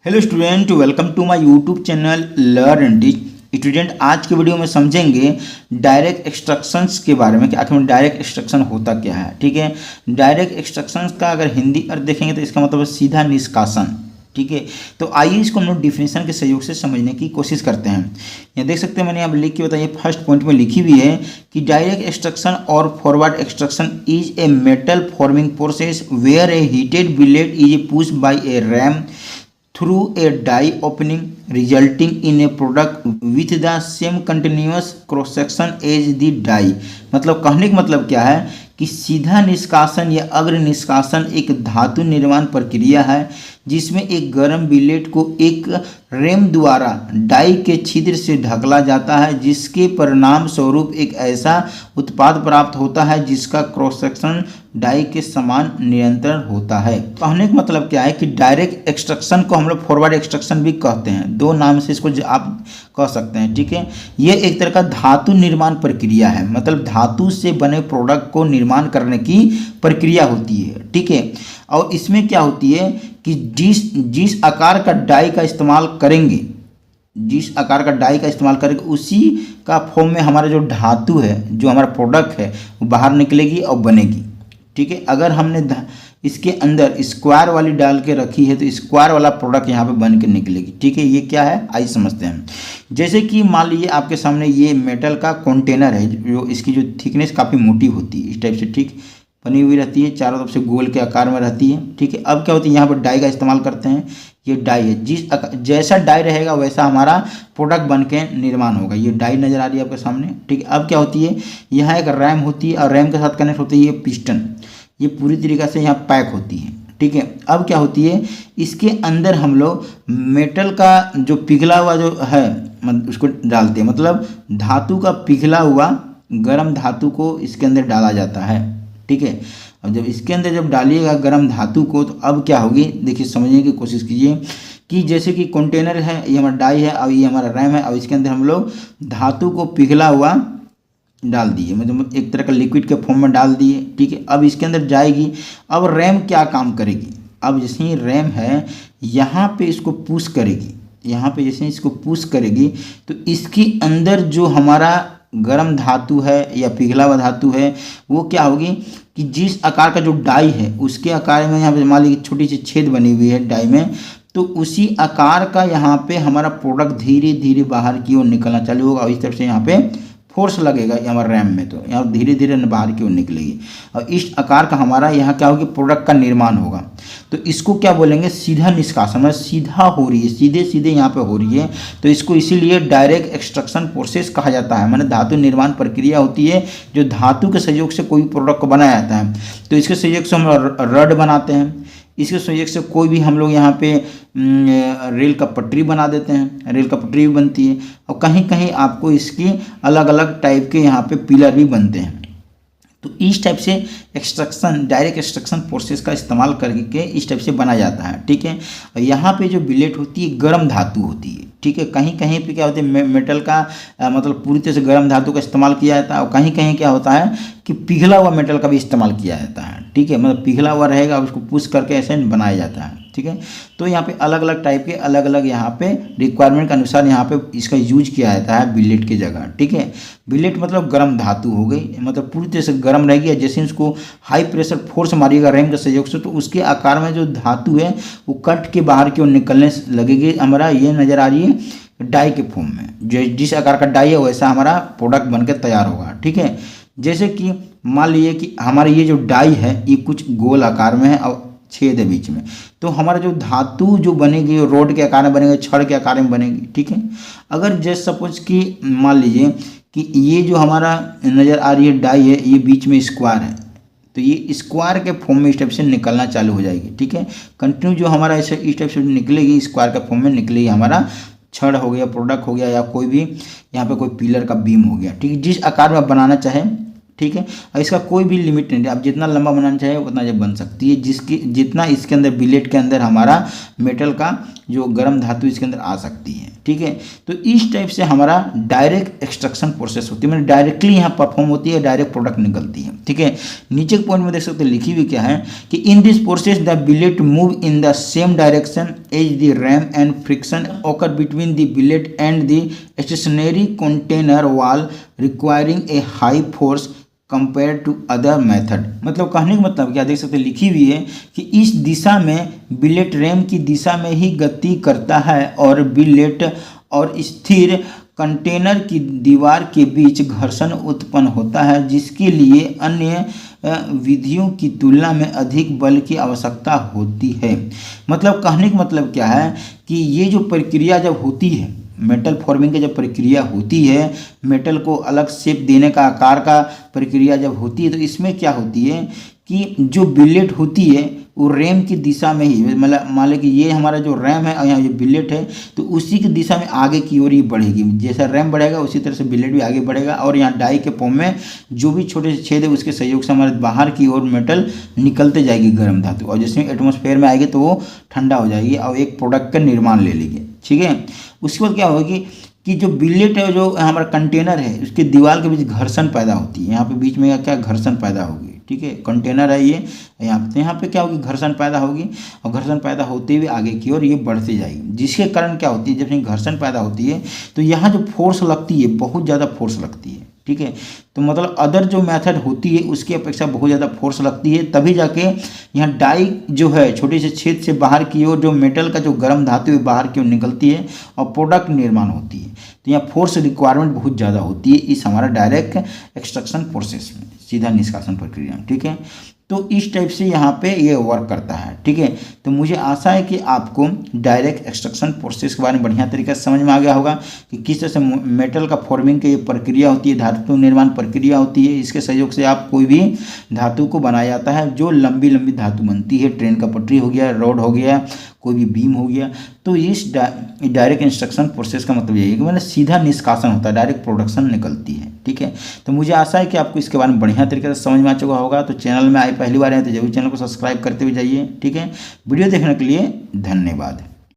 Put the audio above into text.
Hello student, welcome to my YouTube channel learn and teach. Student, आज के video में समझेंगे डायरेक्ट एक्सट्रैक्शंस के बारे में कि आखिर में डायरेक्ट एक्सट्रैक्शन होता क्या है। ठीक है, डायरेक्ट एक्सट्रैक्शंस का अगर हिंदी अर्थ देखेंगे तो इसका मतलब है सीधा निष्कासन। ठीक है, तो आइए इसको हम लोग डिफिनेशन के सहयोग से समझने की कोशिश करते हैं। यहाँ देख सकते हैं, मैंने यहाँ लिख के बताइए, फर्स्ट पॉइंट में लिखी हुई है कि डायरेक्ट एक्सट्रैक्शन और forward extraction is a metal forming process where a heated billet is push by a ram through a die opening resulting in a product with the same continuous cross section as the die। मतलब कहने का मतलब क्या है कि सीधा निष्कासन या अग्र निष्कासन एक धातु निर्माण प्रक्रिया है जिसमें एक गर्म बिलेट को एक रेम द्वारा डाई के छिद्र से ढकला जाता है, जिसके परिणाम स्वरूप एक ऐसा उत्पाद प्राप्त होता है जिसका क्रॉस सेक्शन डाई के समान निरंतर होता है। कहने का मतलब क्या है कि डायरेक्ट एक्सट्रैक्शन को हम लोग फॉरवर्ड एक्सट्रैक्शन भी कहते हैं, दो नाम से इसको आप कह सकते हैं। ठीक है, यह एक तरह का धातु निर्माण प्रक्रिया है, मतलब धातु से बने प्रोडक्ट को निर्माण करने की प्रक्रिया होती है। ठीक है, और इसमें क्या होती है कि जिस आकार का डाई का इस्तेमाल करेंगे, जिस आकार का डाई का इस्तेमाल करेंगे उसी का फॉर्म में हमारा जो धातु है, जो हमारा प्रोडक्ट है, वो बाहर निकलेगी और बनेगी। ठीक है, अगर हमने इसके अंदर स्क्वायर वाली डाल के रखी है तो स्क्वायर वाला प्रोडक्ट यहाँ पे बन के निकलेगी। ठीक है, ये क्या है आइए समझते हैं। जैसे कि मान लीजिए आपके सामने ये मेटल का कंटेनर है, जो इसकी जो थिकनेस काफ़ी मोटी होती है, इस टाइप से ठीक बनी हुई रहती है, चारों तरफ से गोल के आकार में रहती है। ठीक है, अब क्या होती है, यहाँ पर डाई का इस्तेमाल करते हैं। ये डाई है, जैसा डाई रहेगा वैसा हमारा प्रोडक्ट बन के निर्माण होगा। ये डाई नज़र आ रही है आपके सामने। ठीक है, अब क्या होती है, यहाँ एक रैम होती है और रैम के साथ कनेक्ट होती है ये पिस्टन, ये पूरी तरीक़े से यहाँ पैक होती है। ठीक है, अब क्या होती है, इसके अंदर हम लोग मेटल का जो पिघला हुआ जो है उसको डालते हैं, मतलब धातु का पिघला हुआ गर्म धातु को इसके अंदर डाला जाता है। ठीक है, और जब इसके अंदर जब डालिएगा गर्म धातु को तो अब क्या होगी, देखिए समझने की कोशिश कीजिए कि जैसे कि कंटेनर है, ये हमारा डाई है और ये हमारा रैम है, और इसके अंदर हम लोग धातु को पिघला हुआ डाल दिए, मतलब एक तरह का लिक्विड के फॉर्म में डाल दिए। ठीक है, अब इसके अंदर जाएगी। अब रैम क्या काम करेगी, अब जैसे ही रैम है यहाँ पे इसको पुश करेगी, यहाँ पे जैसे इसको पुश करेगी तो इसके अंदर जो हमारा गर्म धातु है या पिघला हुआ धातु है वो क्या होगी कि जिस आकार का जो डाई है उसके आकार में यहाँ पे मान लीजिए छोटी सी छेद बनी हुई है डाई में, तो उसी आकार का यहाँ पे हमारा प्रोडक्ट धीरे धीरे बाहर की ओर निकलना चालू होगा और इस तरफ से यहाँ पे फोर्स लगेगा हमारे रैम में, तो यहाँ धीरे धीरे बाहर की ओर निकलेगी और इस आकार का हमारा यहाँ क्या होगी, प्रोडक्ट का निर्माण होगा। तो इसको क्या बोलेंगे, सीधा निष्कासन, मतलब सीधा हो रही है, सीधे सीधे यहाँ पे हो रही है, तो इसको इसीलिए डायरेक्ट एक्सट्रैक्शन प्रोसेस कहा जाता है। माने धातु निर्माण प्रक्रिया होती है जो धातु के सहयोग से कोई प्रोडक्ट को बनाया जाता है। तो इसके सहयोग से हम रड बनाते हैं, इसके सहयोग से कोई भी हम लोग यहाँ पे रेल का पटरी बना देते हैं, रेल का पटरी भी बनती है, और कहीं कहीं आपको इसकी अलग अलग टाइप के यहाँ पे पिलर भी बनते हैं। तो इस टाइप से एक्सट्रैक्शन, डायरेक्ट एक्सट्रैक्शन प्रोसेस का इस्तेमाल करके इस टाइप से बना जाता है। ठीक है, और यहाँ पे जो बिलेट होती है गर्म धातु होती है। ठीक है, कहीं कहीं पे क्या होता है मेटल का मतलब पूरी तरह से गर्म धातु का इस्तेमाल किया जाता है, और कहीं कहीं क्या होता है कि पिघला हुआ मेटल का भी इस्तेमाल किया जाता है। ठीक है, मतलब पिघला हुआ रहेगा उसको पुश करके ऐसे बनाया जाता है। ठीक है, तो यहाँ पे अलग अलग टाइप के अलग अलग यहाँ पे रिक्वायरमेंट के अनुसार यहाँ पे इसका यूज किया जाता है बिलेट की जगह। ठीक है, बिलेट मतलब गर्म धातु हो गई, मतलब पूरी तरह से गर्म रहेगी, जैसे इसको हाई प्रेशर फोर्स मारिएगा रैम के सहयोग से तो उसके आकार में जो धातु है वो कट के बाहर की ओर निकलने लगेगी। हमारा ये नज़र आ रही है डाई के फॉर्म में, जो जिस आकार का डाई है वैसा हमारा प्रोडक्ट बनकर तैयार होगा। ठीक है, जैसे कि मान लीजिए कि हमारे ये जो डाई है ये कुछ गोल आकार में है और छेद है बीच में, तो हमारा जो धातु जो बनेगी वो रोड के आकार में बनेगी, छड़ के आकार में बनेगी। ठीक है, अगर जैसे सपोज कि मान लीजिए कि ये जो हमारा नज़र आ रही है डाई है, ये बीच में स्क्वायर है, तो ये स्क्वायर के फॉर्म में इस टाइप से निकलना चालू हो जाएगी। ठीक है, कंटिन्यू जो हमारा ऐसे इस टाइप से निकलेगी, स्क्वायर के फॉर्म में निकलेगी, हमारा छड़ हो गया, प्रोडक्ट हो गया, या कोई भी यहाँ पे कोई पिलर का बीम हो गया। ठीक है, जिस आकार में बनाना चाहे। ठीक है। और इसका कोई भी लिमिट नहीं है, आप जितना लंबा बनाना चाहे उतना जब बन सकती है, जिसकी जितना इसके अंदर बिलेट के अंदर हमारा मेटल का जो गर्म धातु इसके अंदर आ सकती है, ठीक है। तो इस टाइप से हमारा डायरेक्ट एक्सट्रैक्शन प्रोसेस होती है, मतलब डायरेक्टली यहाँ परफॉर्म होती है, डायरेक्ट प्रोडक्ट निकलती है, ठीक है। नीचे के पॉइंट में देख सकते हैं लिखी हुई क्या है कि in this process the billet move in the same direction as the ram and friction occur between the billet and the stationary container wall requiring a high force compared to other method। मतलब कहने का मतलब क्या, देख सकते हैं लिखी हुई है कि इस दिशा में बिलेट रैम की दिशा में ही गति करता है और बिलेट और स्थिर कंटेनर की दीवार के बीच घर्षण उत्पन्न होता है, जिसके लिए अन्य विधियों की तुलना में अधिक बल की आवश्यकता होती है। मतलब कहने का मतलब क्या है कि ये जो प्रक्रिया जब होती है, मेटल फॉर्मिंग की जब प्रक्रिया होती है, मेटल को अलग शेप देने का, आकार का प्रक्रिया जब होती है, तो इसमें क्या होती है कि जो बिलेट होती है वो रैम की दिशा में ही, मतलब मान लें कि ये हमारा जो रैम है और यहाँ जो बिलेट है, तो उसी की दिशा में आगे की ओर ही बढ़ेगी। जैसा रैम बढ़ेगा उसी तरह से बिलेट भी आगे बढ़ेगा, और यहाँ डाई के फॉर्म में जो भी छोटे से छेद है उसके सहयोग से हमारे बाहर की ओर मेटल निकलते जाएगी गर्म धातु, और जैसे एटमॉस्फेयर में आएगी तो वो ठंडा हो जाएगी और एक प्रोडक्ट का निर्माण ले लेगी, ठीक है। उसके बाद क्या होगी कि जो बिलेट है, जो हमारा कंटेनर है, उसके दीवार के बीच घर्षण पैदा होती है। यहाँ पे बीच में क्या घर्षण पैदा होगी, ठीक है। कंटेनर है ये यहाँ पे क्या होगी, घर्षण पैदा होगी, और घर्षण पैदा होते हुए आगे की ओर ये बढ़ती जाएगी, जिसके कारण क्या होती है, जब घर्षण पैदा होती है तो यहाँ जो फोर्स लगती है बहुत ज़्यादा फोर्स लगती है, ठीक है। तो मतलब अदर जो मेथड होती है उसकी अपेक्षा बहुत ज़्यादा फोर्स लगती है, तभी जाके यहाँ डाई जो है छोटे से छेद से बाहर की ओर जो मेटल का जो गर्म धातु है बाहर की ओर निकलती है और प्रोडक्ट निर्माण होती है। तो यहाँ फोर्स रिक्वायरमेंट बहुत ज़्यादा होती है इस हमारा डायरेक्ट एक्सट्रैक्शन प्रोसेस में, सीधा निष्कासन प्रक्रिया में, ठीक है। तो इस टाइप से यहाँ पे ये वर्क करता है, ठीक है। तो मुझे आशा है कि आपको डायरेक्ट एक्सट्रैक्शन प्रोसेस के बारे में बढ़िया तरीके से समझ में आ गया होगा कि किस तरह से मेटल का फॉर्मिंग की ये प्रक्रिया होती है, धातु निर्माण प्रक्रिया होती है। इसके सहयोग से आप कोई भी धातु को बनाया जाता है, जो लंबी लंबी धातु बनती है, ट्रेन का पटरी हो गया, रोड हो गया, कोई भी बीम हो गया। तो इस डायरेक्ट इंस्ट्रक्शन प्रोसेस का मतलब यही है कि मतलब सीधा निष्कासन होता है, डायरेक्ट प्रोडक्शन निकलती है, ठीक है। तो मुझे आशा है कि आपको इसके बारे में बढ़िया तरीके से समझ में आ चुका होगा। तो चैनल में आए पहली बार है तो जरूर चैनल को सब्सक्राइब करते हुए जाइए, ठीक है। वीडियो देखने के लिए धन्यवाद।